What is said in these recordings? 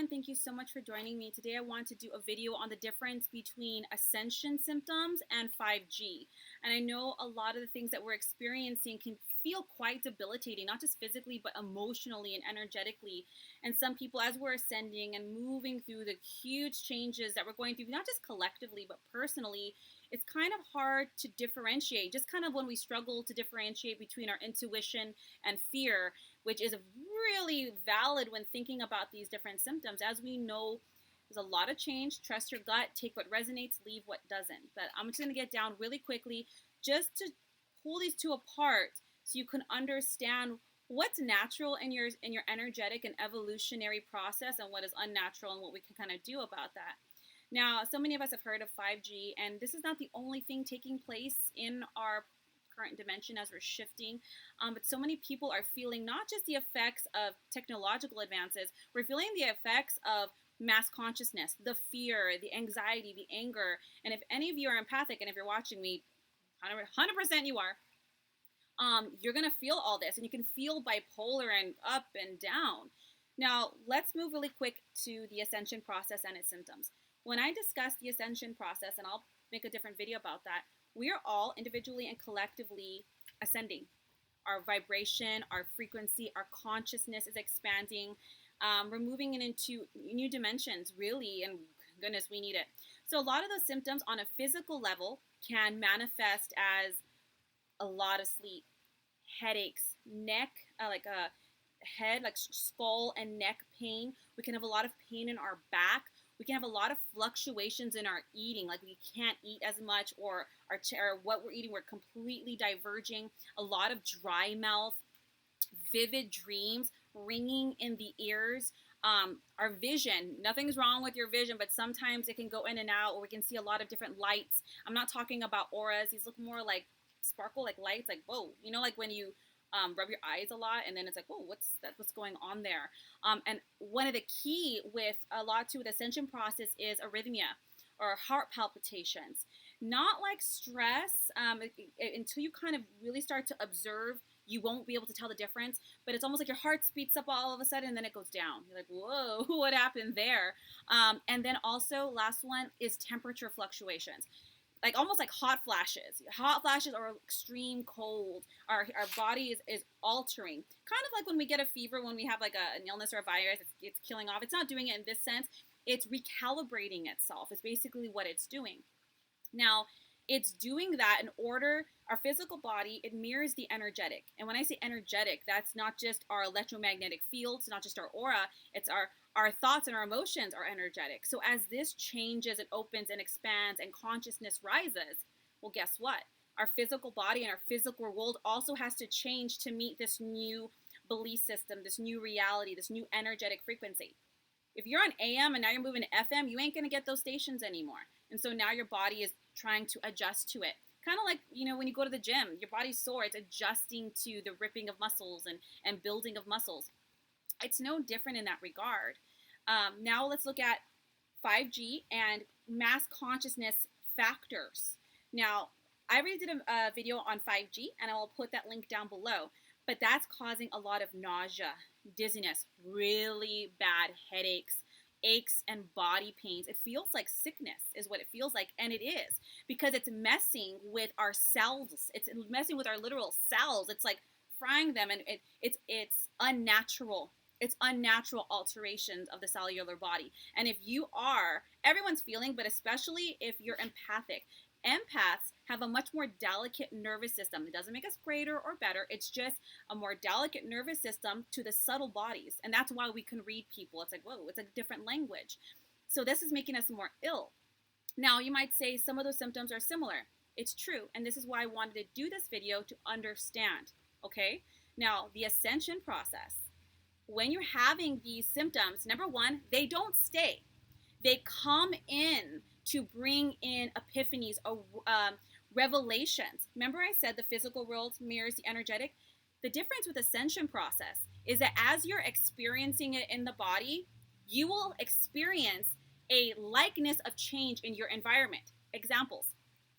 everyone. Thank you so much for joining me. Today I want to do a video on the difference between Ascension symptoms and 5G. And I know a lot of the things that we're experiencing can feel quite debilitating, not just physically, but emotionally and energetically. And some people, as we're ascending and moving through the huge changes that we're going through, not just collectively, but personally, it's kind of hard to differentiate. Just kind of when we struggle to differentiate between our intuition and fear, which is really valid when thinking about these different symptoms. As we know, there's a lot of change. Trust your gut. Take what resonates, leave what doesn't. But I'm just going to get down really quickly just to pull these two apart so you can understand what's natural in your energetic and evolutionary process and what is unnatural and what we can kind of do about that. Now, so many of us have heard of 5G, and this is not the only thing taking place in our current dimension as we're shifting, but so many people are feeling not just the effects of technological advances, we're feeling the effects of mass consciousness, the fear, the anxiety, the anger. And if any of you are empathic, and if you're watching me, 100% you are, you're going to feel all this, and you can feel bipolar and up and down. Now, let's move really quick to the ascension process and its symptoms. When I discuss the ascension process, and I'll make a different video about that, we are all individually and collectively ascending. Our vibration, our frequency, our consciousness is expanding. We're moving into new dimensions, really, and goodness, we need it. So a lot of those symptoms on a physical level can manifest as a lot of sleep, headaches, neck, like a head, like skull and neck pain. We can have a lot of pain in our back. We can have a lot of fluctuations in our eating, like we can't eat as much, or what we're eating, we're completely diverging. A lot of dry mouth, vivid dreams, ringing in the ears. Our vision, nothing's wrong with your vision, but sometimes it can go in and out, or we can see a lot of different lights. I'm not talking about auras. These look more like sparkle, like lights, like whoa, you know, like when you rub your eyes a lot, and then it's like, whoa, what's going on there? And one of the key with a lot to the ascension process is arrhythmia or heart palpitations. Not like stress, until you kind of really start to observe, you won't be able to tell the difference, but it's almost like your heart speeds up all of a sudden and then it goes down. You're like, whoa, what happened there? And then also, last one is temperature fluctuations. Like almost like hot flashes or extreme cold. Our body is altering. Kind of like when we get a fever, when we have like an illness or a virus, it's killing off. It's not doing it in this sense. It's recalibrating itself is basically what it's doing. Now, it's doing that in order, our physical body, it mirrors the energetic. And when I say energetic, that's not just our electromagnetic fields, not just our aura, it's our thoughts and our emotions are energetic. So as this changes and opens and expands and consciousness rises, well, guess what? Our physical body and our physical world also has to change to meet this new belief system, this new reality, this new energetic frequency. If you're on AM and now you're moving to FM, you ain't going to get those stations anymore. And so now your body is trying to adjust to it. Kind of like, you know, when you go to the gym, your body's sore, it's adjusting to the ripping of muscles and building of muscles. It's no different in that regard. Now let's look at 5G and mass consciousness factors. Now, I already did a video on 5G, and I will put that link down below. But that's causing a lot of nausea, dizziness, really bad headaches, aches, and body pains. It feels like sickness is what it feels like, and it is, because it's messing with our cells. It's messing with our literal cells. It's like frying them, and it's unnatural. It's unnatural alterations of the cellular body. And if you are, everyone's feeling, but especially if you're empathic, empaths have a much more delicate nervous system. It doesn't make us greater or better. It's just a more delicate nervous system to the subtle bodies. And that's why we can read people. It's like, whoa, it's a different language. So this is making us more ill. Now, you might say some of those symptoms are similar. It's true. And this is why I wanted to do this video, to understand. Okay? Now, the ascension process. When you're having these symptoms, number one, they don't stay. They come in to bring in epiphanies or revelations. Remember I said the physical world mirrors the energetic? The difference with ascension process is that as you're experiencing it in the body, you will experience a likeness of change in your environment. Examples: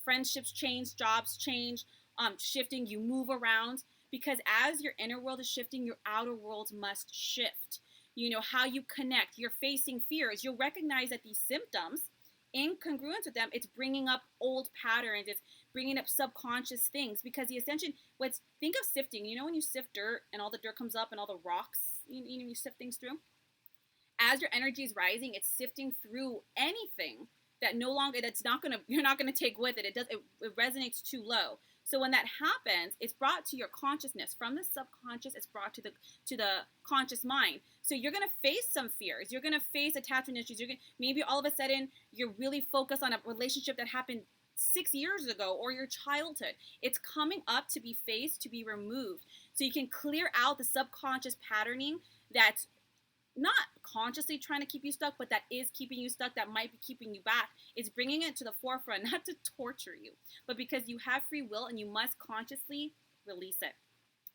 friendships change, jobs change, shifting, you move around. Because as your inner world is shifting, your outer world must shift. how you connect, you're facing fears, you'll recognize that these symptoms, in congruence with them, it's bringing up old patterns, it's bringing up subconscious things, because the ascension, think of sifting, when you sift dirt and all the dirt comes up and all the rocks, you sift things through. As your energy is rising, it's sifting through anything that you're not gonna take with it. It resonates too low. So when that happens, it's brought to your consciousness. From the subconscious, it's brought to the conscious mind. So you're gonna face some fears. You're gonna face attachment issues. Maybe all of a sudden you're really focused on a relationship that happened 6 years ago, or your childhood. It's coming up to be faced, to be removed. So you can clear out the subconscious patterning that's not consciously trying to keep you stuck, but that is keeping you stuck, that might be keeping you back. It's bringing it to the forefront, not to torture you, but because you have free will and you must consciously release it.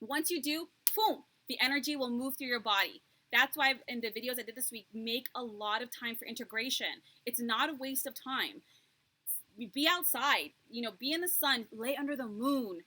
Once you do, boom, the energy will move through your body. That's why in the videos I did this week, make a lot of time for integration. It's not a waste of time. Be outside, be in the sun, lay under the moon,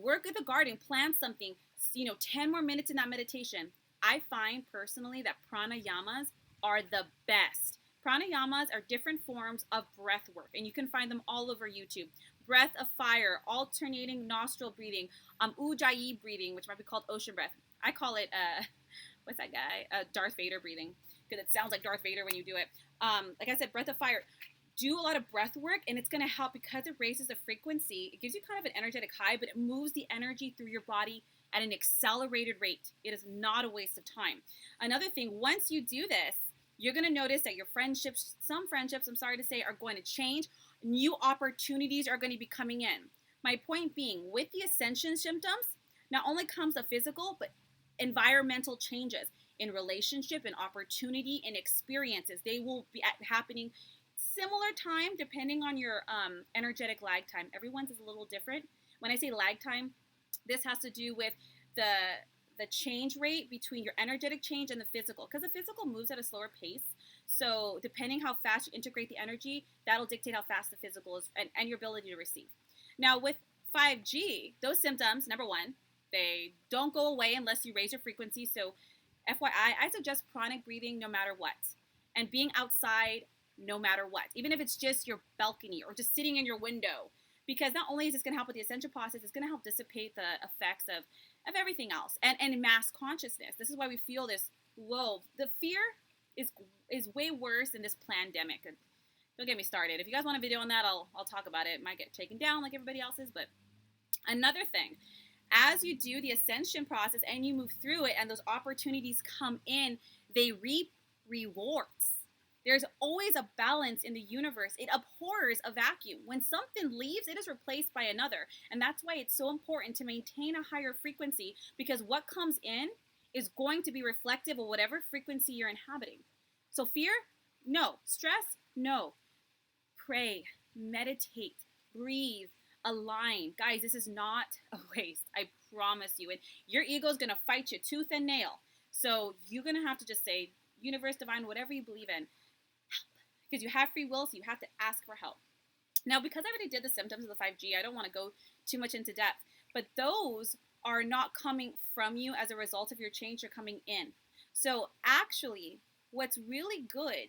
work at the garden, plant something, 10 more minutes in that meditation. I find personally that pranayamas are the best. Pranayamas are different forms of breath work, and you can find them all over YouTube. Breath of fire, alternating nostril breathing, ujjayi breathing, which might be called ocean breath. I call it, what's that guy? Darth Vader breathing, because it sounds like Darth Vader when you do it. Like I said, breath of fire. Do a lot of breath work, and it's going to help because it raises the frequency. It gives you kind of an energetic high, but it moves the energy through your body at an accelerated rate. It is not a waste of time. Another thing, once you do this, you're going to notice that your some friendships, I'm sorry to say, are going to change. New opportunities are going to be coming in. My point being, with the ascension symptoms, not only comes the physical, but environmental changes in relationship, in opportunity, in experiences. They will be happening similar time depending on your energetic lag time. Everyone's is a little different. When I say lag time, this has to do with the change rate between your energetic change and the physical, because the physical moves at a slower pace. So depending how fast you integrate the energy, that'll dictate how fast the physical is and your ability to receive. Now with 5G, those symptoms, number one, they don't go away unless you raise your frequency. So FYI, I suggest pranic breathing no matter what, and being outside no matter what, even if it's just your balcony or just sitting in your window, because not only is this going to help with the ascension process, it's going to help dissipate the effects of everything else and mass consciousness. This is why we feel this, whoa, the fear is way worse than this pandemic. And don't get me started. If you guys want a video on that, I'll talk about it. It might get taken down like everybody else's, but another thing, as you do the ascension process and you move through it and those opportunities come in, they reap rewards. There's always a balance in the universe. It abhors a vacuum. When something leaves, it is replaced by another. And that's why it's so important to maintain a higher frequency, because what comes in is going to be reflective of whatever frequency you're inhabiting. So fear? No. Stress? No. Pray, meditate, breathe, align. Guys, this is not a waste. I promise you. And your ego is going to fight you tooth and nail. So you're going to have to just say, universe, divine, whatever you believe in, because you have free will, so you have to ask for help. Now, because I already did the symptoms of the 5G, I don't want to go too much into depth, but those are not coming from you as a result of your change, they're coming in. So actually, what's really good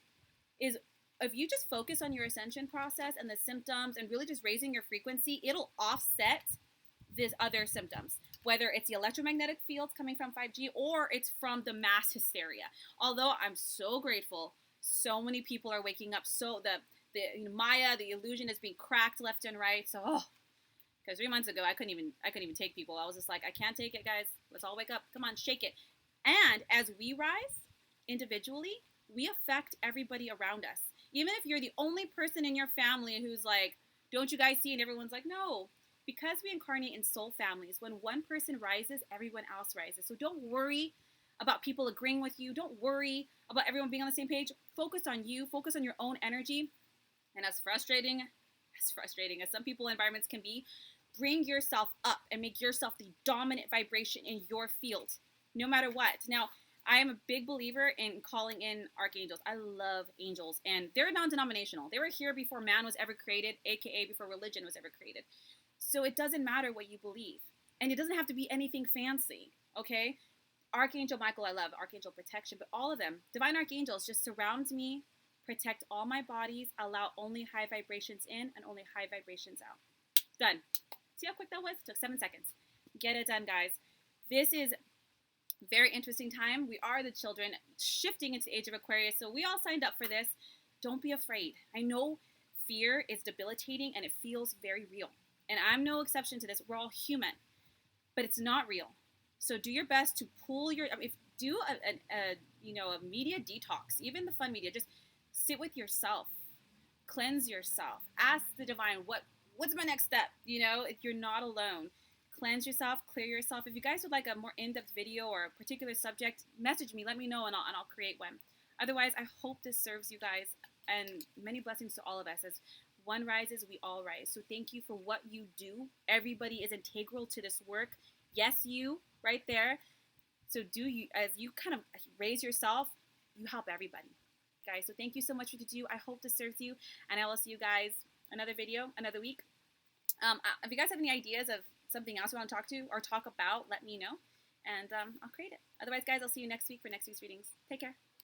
is if you just focus on your ascension process and the symptoms and really just raising your frequency, it'll offset these other symptoms, whether it's the electromagnetic fields coming from 5G or it's from the mass hysteria. Although I'm so grateful, so many people are waking up. So the Maya, the illusion is being cracked left and right. So, because 3 months ago, I couldn't even take people. I was just like, I can't take it, guys. Let's all wake up. Come on, shake it. And as we rise individually, we affect everybody around us. Even if you're the only person in your family who's like, don't you guys see? And everyone's like, no. Because we incarnate in soul families, when one person rises, everyone else rises. So don't worry about people agreeing with you. Don't worry about everyone being on the same page. Focus on you. Focus on your own energy. And as frustrating as some people environments can be, bring yourself up and make yourself the dominant vibration in your field, no matter what. Now, I am a big believer in calling in archangels. I love angels, and they're non-denominational. They were here before man was ever created, aka before religion was ever created. So it doesn't matter what you believe, and it doesn't have to be anything fancy, okay? Archangel Michael, I love Archangel protection, but all of them, divine archangels, just surround me, protect all my bodies, allow only high vibrations in and only high vibrations out. Done. See how quick that was? Took 7 seconds. Get it done, guys. This is very interesting time. We are the children shifting into the Age of Aquarius, so we all signed up for this. Don't be afraid. I know fear is debilitating and it feels very real, and I'm no exception to this. We're all human, but it's not real. So do your best to pull your, do a media detox, even the fun media. Just sit with yourself, cleanse yourself, ask the divine, what's my next step? If you're not alone, cleanse yourself, clear yourself. If you guys would like a more in-depth video or a particular subject, message me, let me know, and I'll create one. Otherwise, I hope this serves you guys, and many blessings to all of us. As one rises, we all rise. So thank you for what you do. Everybody is integral to this work. Yes, you right there. So as you kind of raise yourself, you help everybody, guys. So thank you so much for what you do. I hope this serves you, and I will see you guys another video, another week. If you guys have any ideas of something else you want to talk to or talk about, let me know, and I'll create it. Otherwise, guys, I'll see you next week for next week's readings. Take care.